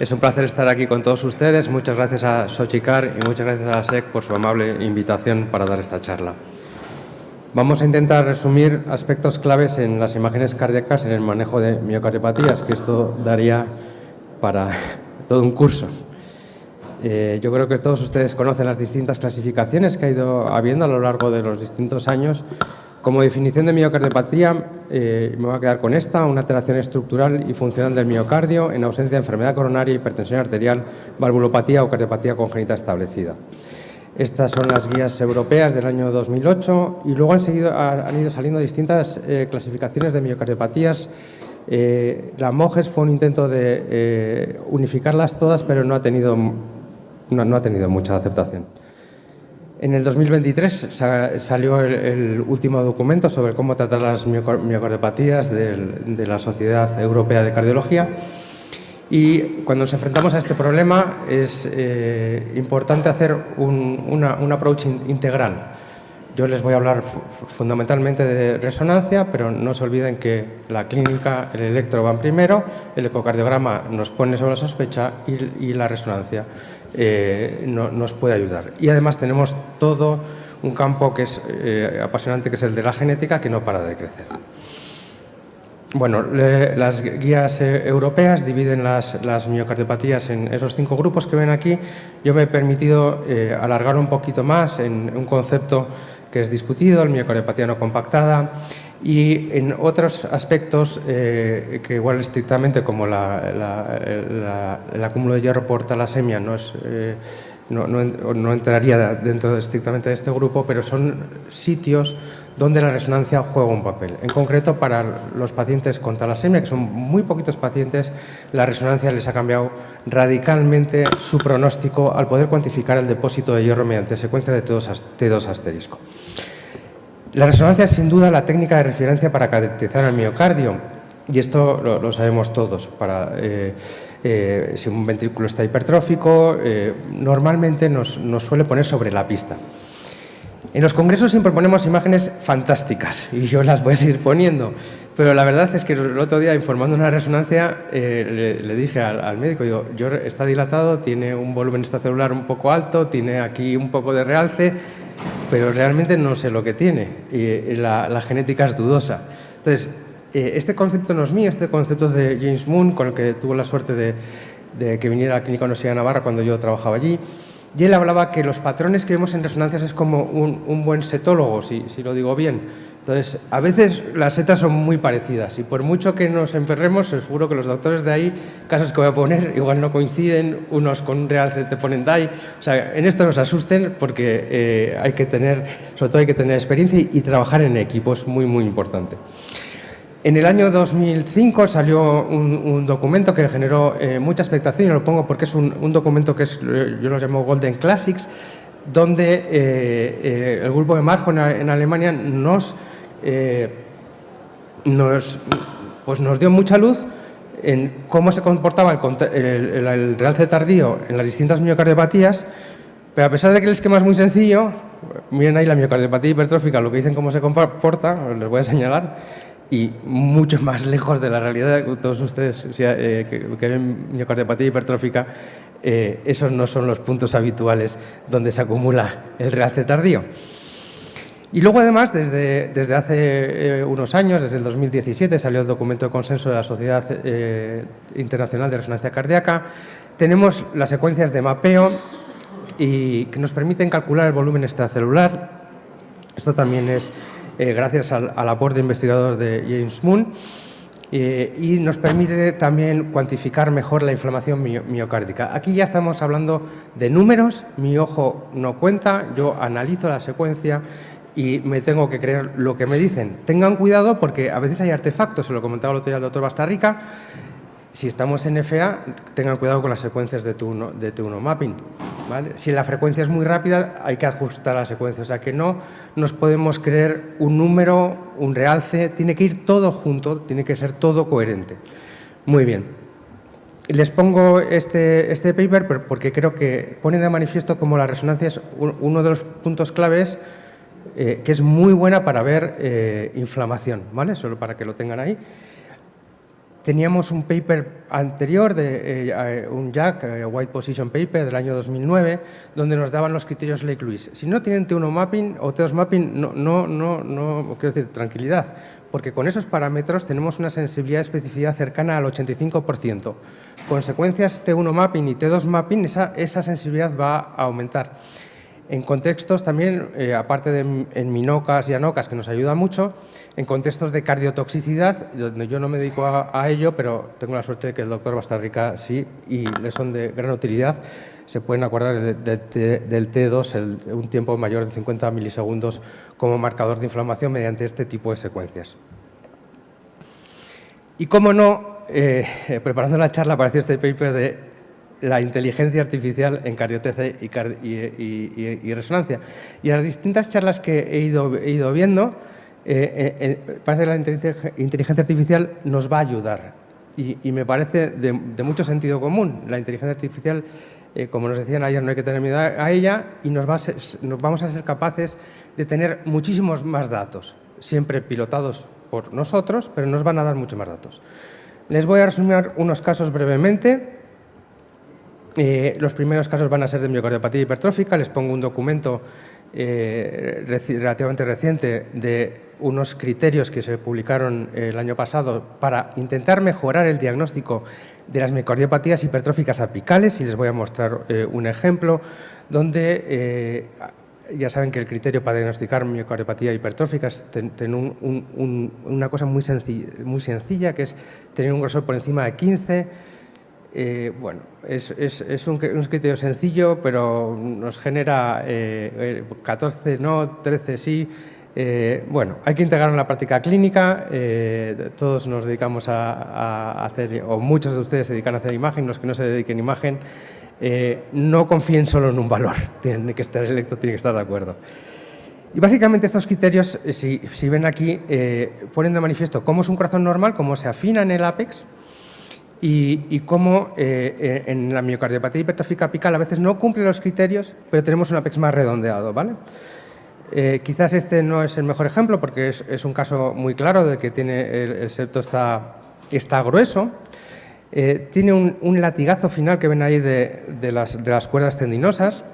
Es un placer estar aquí con todos ustedes. Muchas gracias a Xochitl y muchas gracias a la SEC por su amable invitación para dar esta charla. Vamos a intentar resumir aspectos claves en las imágenes cardíacas en el manejo de miocardiopatías, que esto daría para todo un curso. Yo creo que todos ustedes conocen las distintas clasificaciones que ha ido habiendo a lo largo de los distintos años. Como definición de miocardiopatía, me voy a quedar con esta: una alteración estructural y funcional del miocardio en ausencia de enfermedad coronaria, hipertensión arterial, valvulopatía o cardiopatía congénita establecida. Estas son las guías europeas del año 2008 y luego han ido saliendo distintas clasificaciones de miocardiopatías. La MOGES fue un intento de unificarlas todas, pero no ha tenido mucha aceptación. En el 2023 salió el último documento sobre cómo tratar las miocardiopatías de la Sociedad Europea de Cardiología. Y cuando nos enfrentamos a este problema es importante hacer un approach integral. Yo les voy a hablar fundamentalmente de resonancia, pero no se olviden que la clínica, el electro van primero, el ecocardiograma nos pone sobre la sospecha y la resonancia nos puede ayudar. Y además tenemos todo un campo que es apasionante, que es el de la genética, que no para de crecer. Bueno, las guías europeas dividen las miocardiopatías en esos 5 grupos que ven aquí. Yo me he permitido alargar un poquito más en un concepto que es discutido, el miocardiopatía no compactada, y en otros aspectos que igual estrictamente, como el acúmulo de hierro por talasemia, no entraría dentro estrictamente de este grupo, pero son sitios donde la resonancia juega un papel. En concreto, para los pacientes con talasemia, que son muy poquitos pacientes, la resonancia les ha cambiado radicalmente su pronóstico al poder cuantificar el depósito de hierro mediante secuencia de T2 asterisco. La resonancia es sin duda la técnica de referencia para caracterizar el miocardio, y esto lo sabemos todos. Si un ventrículo está hipertrófico, normalmente nos suele poner sobre la pista. En los congresos siempre ponemos imágenes fantásticas y yo las voy a seguir poniendo, pero la verdad es que el otro día, informando una resonancia, le dije al médico, yo está dilatado, tiene un volumen extracelular un poco alto, tiene aquí un poco de realce, pero realmente no sé lo que tiene y la genética es dudosa. Entonces, este concepto no es mío, este concepto es de James Moon, con el que tuve la suerte de que viniera a la Clínica Universidad de Navarra cuando yo trabajaba allí. Y él hablaba que los patrones que vemos en resonancias es como un buen setólogo, si lo digo bien. Entonces, a veces las setas son muy parecidas y por mucho que nos emperremos, seguro que los doctores de ahí, casos que voy a poner, igual no coinciden, unos con un realce te ponen DAI. O sea, en esto no se asusten porque sobre todo hay que tener experiencia y trabajar en equipo, es muy, muy importante. En el año 2005 salió un documento que generó mucha expectación, y lo pongo porque es un documento que yo lo llamo Golden Classics, donde el grupo de Marjo en Alemania nos dio mucha luz en cómo se comportaba el realce tardío en las distintas miocardiopatías, pero a pesar de que el esquema es muy sencillo, miren ahí la miocardiopatía hipertrófica, lo que dicen cómo se comporta, les voy a señalar, y mucho más lejos de la realidad. Todos ustedes que ven miocardiopatía hipertrófica, esos no son los puntos habituales donde se acumula el realce tardío. Y luego, además, desde hace unos años, desde el 2017, salió el documento de consenso de la Sociedad Internacional de Resonancia Cardíaca. Tenemos las secuencias de mapeo y que nos permiten calcular el volumen extracelular. Esto también es gracias al aporte investigador de James Moon, y nos permite también cuantificar mejor la inflamación miocárdica. Aquí ya estamos hablando de números, mi ojo no cuenta, yo analizo la secuencia y me tengo que creer lo que me dicen. Tengan cuidado porque a veces hay artefactos, se lo comentaba el otro día el doctor Bastarrica. Si estamos en FA, tengan cuidado con las secuencias de T1 mapping, ¿vale? Si la frecuencia es muy rápida, hay que ajustar la secuencia. O sea que no nos podemos creer un número, un realce, tiene que ir todo junto, tiene que ser todo coherente. Muy bien. Les pongo este paper porque creo que pone de manifiesto cómo la resonancia es uno de los puntos claves, que es muy buena para ver inflamación, ¿vale? Solo para que lo tengan ahí. Teníamos un paper anterior, un JAC, White Position Paper, del año 2009, donde nos daban los criterios Lake-Lewis. Si no tienen T1 mapping o T2 mapping, no quiero decir tranquilidad, porque con esos parámetros tenemos una sensibilidad de especificidad cercana al 85%. Con secuencias T1 mapping y T2 mapping, esa sensibilidad va a aumentar. En contextos también, aparte de en minocas y anocas, que nos ayuda mucho, en contextos de cardiotoxicidad, donde yo no me dedico a ello, pero tengo la suerte de que el doctor Bastarrica sí, y le son de gran utilidad, se pueden acordar del T2, un tiempo mayor de 50 milisegundos como marcador de inflamación mediante este tipo de secuencias. Y cómo no, preparando la charla apareció este paper de la inteligencia artificial en cardiotece y resonancia. Y a las distintas charlas que he ido viendo, parece que la inteligencia artificial nos va a ayudar. Y me parece de mucho sentido común. La inteligencia artificial, como nos decían ayer, no hay que tener miedo a ella y nos vamos a ser capaces de tener muchísimos más datos, siempre pilotados por nosotros, pero nos van a dar muchos más datos. Les voy a resumir unos casos brevemente. Los primeros casos van a ser de miocardiopatía hipertrófica. Les pongo un documento relativamente reciente de unos criterios que se publicaron el año pasado para intentar mejorar el diagnóstico de las micardiopatías hipertróficas apicales, y les voy a mostrar un ejemplo donde ya saben que el criterio para diagnosticar miocardiopatía hipertrófica es tener una cosa muy sencilla, que es tener un grosor por encima de 15. Bueno, es un criterio sencillo, pero nos genera 14 no, 13 sí. Bueno, hay que integrarlo en la práctica clínica. Todos nos dedicamos a hacer, o muchos de ustedes se dedican a hacer imagen, los que no se dediquen a imagen, no confíen solo en un valor, el electro tiene que estar de acuerdo. Y básicamente estos criterios, si ven aquí, ponen de manifiesto cómo es un corazón normal, cómo se afina en el ápex, y cómo en la miocardiopatía hipertrófica apical a veces no cumple los criterios, pero tenemos un ápex más redondeado, ¿vale? Quizás este no es el mejor ejemplo porque es un caso muy claro de que el septo está grueso. Tiene un latigazo final que ven ahí de las cuerdas tendinosas.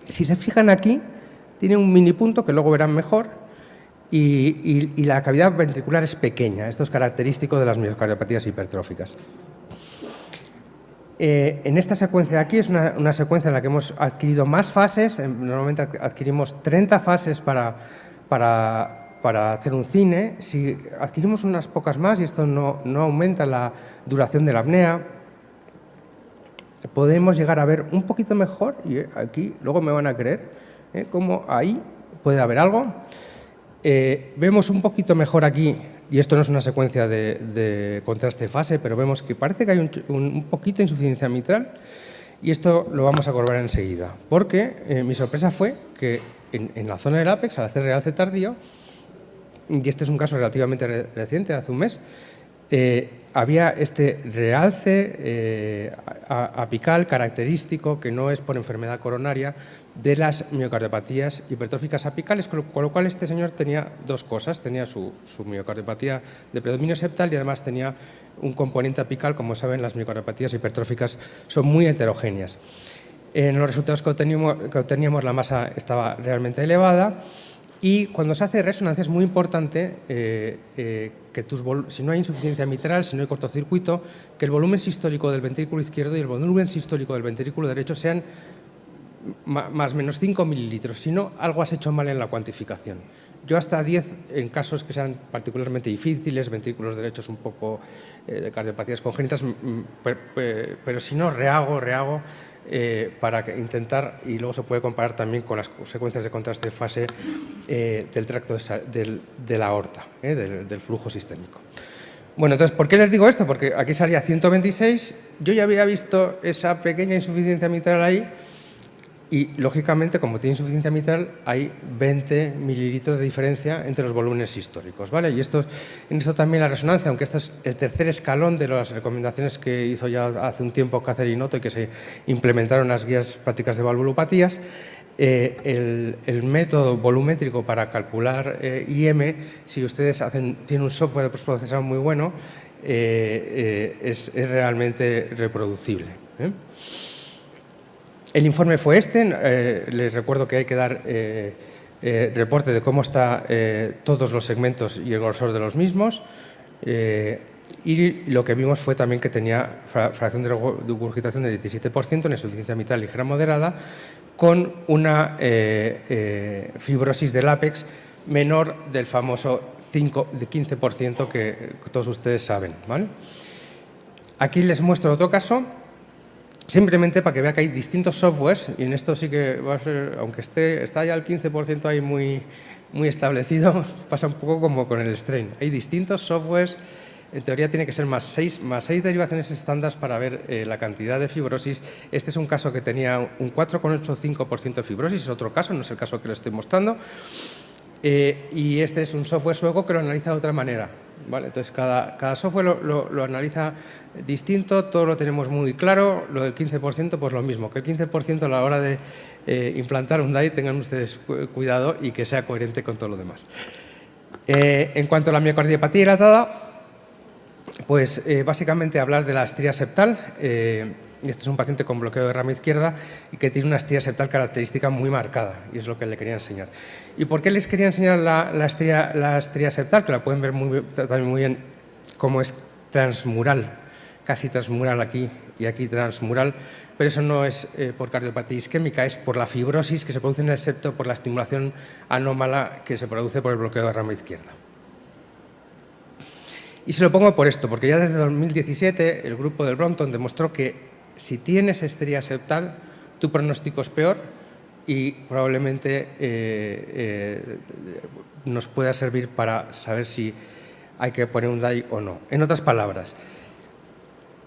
Si se fijan aquí, tiene un mini punto que luego verán mejor. Y la cavidad ventricular es pequeña. Esto es característico de las miocardiopatías hipertróficas. En esta secuencia de aquí es una secuencia en la que hemos adquirido más fases. Normalmente adquirimos 30 fases para hacer un cine. Si adquirimos unas pocas más y esto no aumenta la duración de la apnea, podemos llegar a ver un poquito mejor, y aquí luego me van a creer, como ahí puede haber algo. Vemos un poquito mejor aquí, y esto no es una secuencia de contraste fase, pero vemos que parece que hay un poquito de insuficiencia mitral, y esto lo vamos a corroborar enseguida, porque mi sorpresa fue que en la zona del ápex, al hacer realce tardío, y este es un caso relativamente reciente, hace un mes, había este realce apical característico que no es por enfermedad coronaria de las miocardiopatías hipertróficas apicales, con lo cual este señor tenía dos cosas: tenía su miocardiopatía de predominio septal y además tenía un componente apical. Como saben, las miocardiopatías hipertróficas son muy heterogéneas. En los resultados que obteníamos la masa estaba realmente elevada. Y cuando se hace resonancia es muy importante que si no hay insuficiencia mitral, si no hay cortocircuito, que el volumen sistólico del ventrículo izquierdo y el volumen sistólico del ventrículo derecho sean más o menos 5 mililitros. Si no, algo has hecho mal en la cuantificación. Yo hasta 10 en casos que sean particularmente difíciles, ventrículos derechos un poco de cardiopatías congénitas, pero si no, rehago para intentar, y luego se puede comparar también con las secuencias de contraste de fase del tracto de la aorta, del flujo sistémico. Bueno, entonces, ¿por qué les digo esto? Porque aquí salía 126, yo ya había visto esa pequeña insuficiencia mitral ahí, y lógicamente, como tiene insuficiencia mitral, hay 20 mililitros de diferencia entre los volúmenes históricos, ¿vale? Y en esto también la resonancia, aunque este es el tercer escalón de las recomendaciones que hizo ya hace un tiempo Catherine Otto y que se implementaron en las guías prácticas de valvulopatías, el método volumétrico para calcular IM, si ustedes tienen un software de postprocesación muy bueno, es realmente reproducible. El informe fue este. Les recuerdo que hay que dar reporte de cómo están todos los segmentos y el grosor de los mismos. Y lo que vimos fue también que tenía fracción de regurgitación del 17% en insuficiencia mitral ligera moderada, con una fibrosis del ápex menor del famoso 15% que todos ustedes saben, ¿vale? Aquí les muestro otro caso, simplemente para que vean que hay distintos softwares, y en esto sí que va a ser, aunque está ya el 15% ahí muy establecido, pasa un poco como con el strain. Hay distintos softwares. En teoría tiene que ser más 6 derivaciones estándar para ver la cantidad de fibrosis. Este es un caso que tenía un 4,85% de fibrosis, es otro caso, no es el caso que les estoy mostrando. Y este es un software sueco que lo analiza de otra manera, ¿vale? Entonces, cada software lo analiza distinto, todo lo tenemos muy claro. Lo del 15%, pues lo mismo, que el 15% a la hora de implantar un DAI tengan ustedes cuidado y que sea coherente con todo lo demás. En cuanto a la miocardiopatía dilatada, pues básicamente hablar de la astenia septal. Este es un paciente con bloqueo de rama izquierda y que tiene una astenia septal característica muy marcada, y es lo que le quería enseñar. ¿Y por qué les quería enseñar la astenia septal? Que la pueden ver también muy bien cómo es transmural, casi transmural aquí y aquí transmural, pero eso no es por cardiopatía isquémica, es por la fibrosis que se produce en el septo por la estimulación anómala que se produce por el bloqueo de rama izquierda. Y se lo pongo por esto, porque ya desde 2017 el grupo del Brompton demostró que si tienes astenia septal, tu pronóstico es peor y probablemente nos pueda servir para saber si hay que poner un DAI o no. En otras palabras,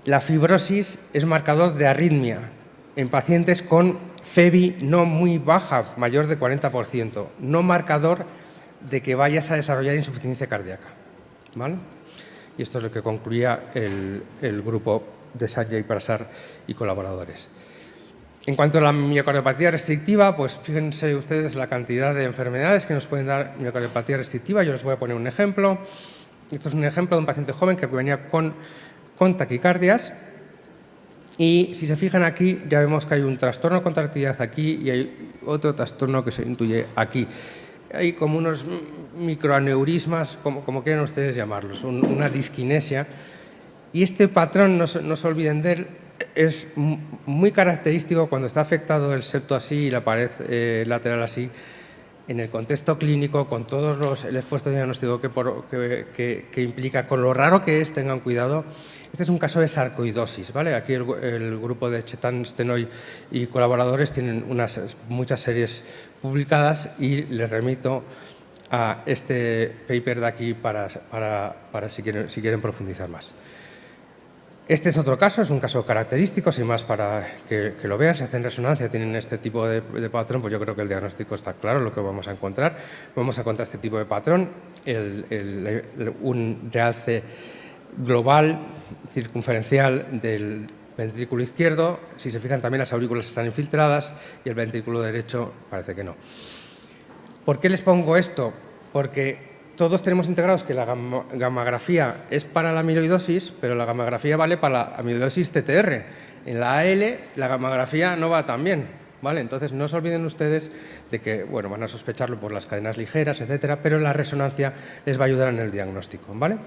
la fibrosis es marcador de arritmia en pacientes con FEBI no muy baja, mayor de 40%, no marcador de que vayas a desarrollar insuficiencia cardíaca, ¿vale? Y esto es lo que concluía el grupo de Sanjay Prasad y colaboradores. En cuanto a la miocardiopatía restrictiva, pues fíjense ustedes la cantidad de enfermedades que nos pueden dar miocardiopatía restrictiva. Yo les voy a poner un ejemplo. Esto es un ejemplo de un paciente joven que venía con taquicardias. Y si se fijan aquí, ya vemos que hay un trastorno de contractilidad aquí y hay otro trastorno que se intuye aquí. Hay como unos microaneurismas, como quieran ustedes llamarlos, una disquinesia. Y este patrón, no se olviden de él, es muy característico cuando está afectado el septo así y la pared lateral así, en el contexto clínico, con todo el esfuerzo diagnóstico que implica, con lo raro que es, tengan cuidado. Este es un caso de sarcoidosis, ¿vale? Aquí el grupo de Chetan Stenoy y colaboradores tienen muchas series publicadas y les remito a este paper de aquí para si quieren profundizar más. Este es otro caso, es un caso característico, sin más para que lo vean. Si hacen resonancia, tienen este tipo de patrón, pues yo creo que el diagnóstico está claro, lo que vamos a encontrar. Vamos a encontrar este tipo de patrón, un realce global, circunferencial del ventrículo izquierdo. Si se fijan, también las aurículas están infiltradas y el ventrículo derecho parece que no. ¿Por qué les pongo esto? Porque todos tenemos integrados que la gammagrafía es para la amiloidosis, pero la gammagrafía vale para la amiloidosis TTR. En la AL la gammagrafía no va tan bien, ¿vale? Entonces no se olviden ustedes de que, bueno, van a sospecharlo por las cadenas ligeras, etcétera, pero la resonancia les va a ayudar en el diagnóstico, ¿vale?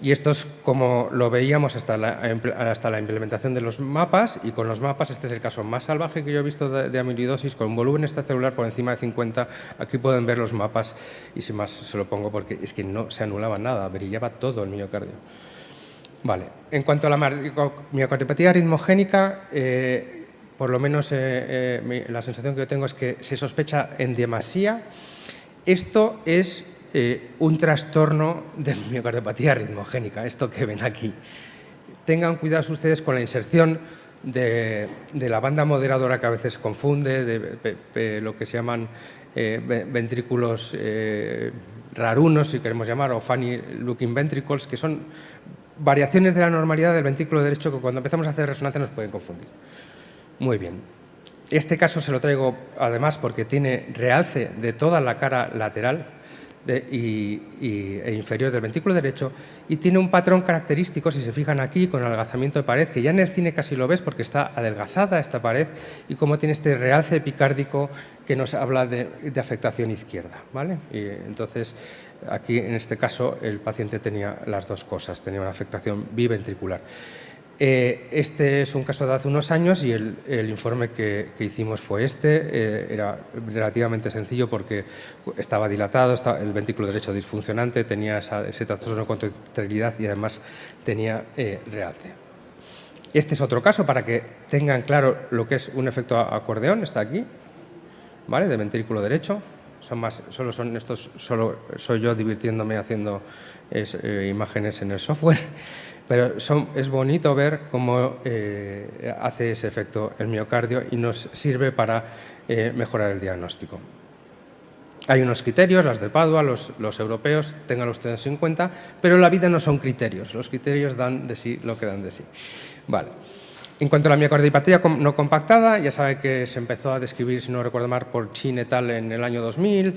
Y esto es como lo veíamos hasta la implementación de los mapas, y con los mapas este es el caso más salvaje que yo he visto de amiloidosis, con un volumen extracelular por encima de 50. Aquí pueden ver los mapas y sin más se lo pongo porque es que no se anulaba nada, brillaba todo el miocardio. Vale. En cuanto a la miocardiopatía arritmogénica, por lo menos la sensación que yo tengo es que se sospecha en demasía. Esto es un trastorno de miocardiopatía arritmogénica, esto que ven aquí. Tengan cuidado ustedes con la inserción de la banda moderadora que a veces confunde, de lo que se llaman ventrículos rarunos, si queremos llamar, o funny looking ventricles, que son variaciones de la normalidad del ventrículo derecho que cuando empezamos a hacer resonancia nos pueden confundir. Muy bien. Este caso se lo traigo además porque tiene realce de toda la cara lateral. e inferior del ventrículo derecho, y tiene un patrón característico, si se fijan aquí, con adelgazamiento de pared, que ya en el cine casi lo ves porque está adelgazada esta pared, y cómo tiene este realce epicárdico que nos habla de afectación izquierda, ¿vale? Y entonces, aquí en este caso el paciente tenía las dos cosas, tenía una afectación biventricular. Este es un caso de hace unos años y el informe que hicimos fue este. Era relativamente sencillo porque estaba dilatado, el ventrículo derecho disfuncionante, tenía ese trastorno de contractilidad y además tenía realce. Este es otro caso para que tengan claro lo que es un efecto acordeón, está aquí, ¿vale? De ventrículo derecho. Solo soy yo divirtiéndome haciendo imágenes en el software. Pero es bonito ver cómo hace ese efecto el miocardio y nos sirve para mejorar el diagnóstico. Hay unos criterios, las de Padua, los europeos, ténganlo ustedes en cuenta, pero la vida no son criterios. Los criterios dan de sí lo que dan de sí. Vale. En cuanto a la miocardiopatía no compactada, ya sabe que se empezó a describir, si no recuerdo mal, por Chin et al. En el año 2000,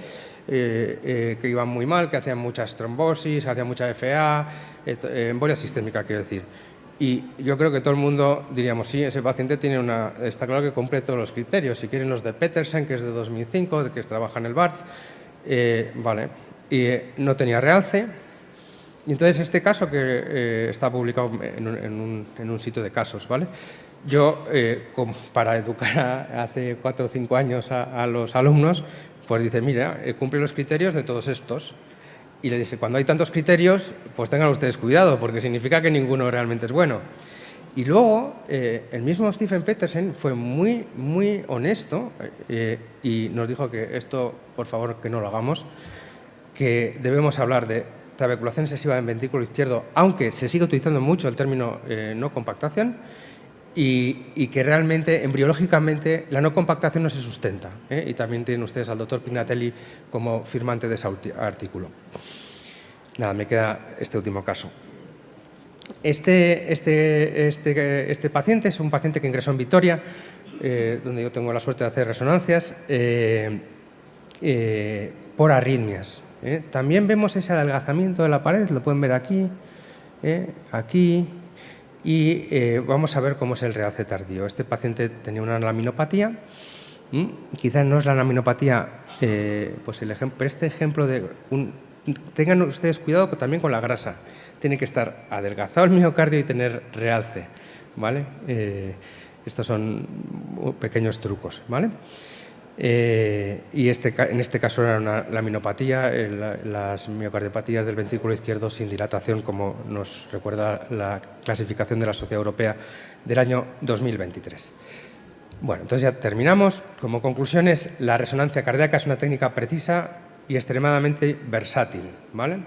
que iban muy mal, que hacían muchas trombosis, hacían mucha FA, embolia sistémica, quiero decir. Y yo creo que todo el mundo diríamos, sí, ese paciente está claro que cumple todos los criterios. Si quieren los de Petersen, que es de 2005, de que trabaja en el Barts, vale, y no tenía realce. Y entonces este caso que está publicado en un sitio de casos, ¿vale? Yo, para educar hace 4 o 5 años a los alumnos, pues dice, mira, cumple los criterios de todos estos. Y le dije, cuando hay tantos criterios, pues tengan ustedes cuidado, porque significa que ninguno realmente es bueno. Y luego, el mismo Stephen Petersen fue muy, muy honesto y nos dijo que esto, por favor, que no lo hagamos, que debemos hablar de trabeculación excesiva en ventrículo izquierdo, aunque se sigue utilizando mucho el término no compactación, y que realmente, embriológicamente, la no compactación no se sustenta. Y también tienen ustedes al doctor Pignatelli como firmante de ese artículo. Nada, me queda este último caso. Este paciente es un paciente que ingresó en Vitoria, donde yo tengo la suerte de hacer resonancias, por arritmias. También vemos ese adelgazamiento de la pared, lo pueden ver aquí, aquí, y vamos a ver cómo es el realce tardío. Este paciente tenía una laminopatía, quizás no es la laminopatía, pues pero este ejemplo de tengan ustedes cuidado también con la grasa, tiene que estar adelgazado el miocardio y tener realce, ¿vale? Estos son pequeños trucos, ¿vale? Y en este caso era una laminopatía, las miocardiopatías del ventrículo izquierdo sin dilatación, como nos recuerda la clasificación de la Sociedad Europea del año 2023. Bueno, entonces ya terminamos. Como conclusiones, la resonancia cardíaca es una técnica precisa y extremadamente versátil, ¿vale?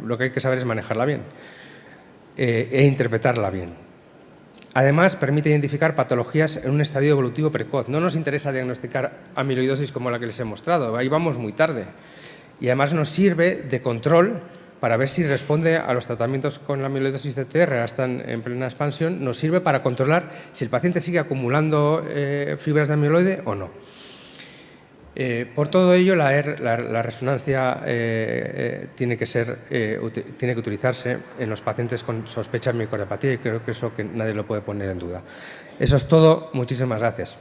Lo que hay que saber es manejarla bien e interpretarla bien. Además, permite identificar patologías en un estadio evolutivo precoz. No nos interesa diagnosticar amiloidosis como la que les he mostrado, ahí vamos muy tarde. Y además nos sirve de control para ver si responde a los tratamientos con la amiloidosis de TR, ahora están en plena expansión, nos sirve para controlar si el paciente sigue acumulando fibras de amiloide o no. Por todo ello, la resonancia tiene que utilizarse en los pacientes con sospecha de miocardiopatía y creo que eso que nadie lo puede poner en duda. Eso es todo. Muchísimas gracias.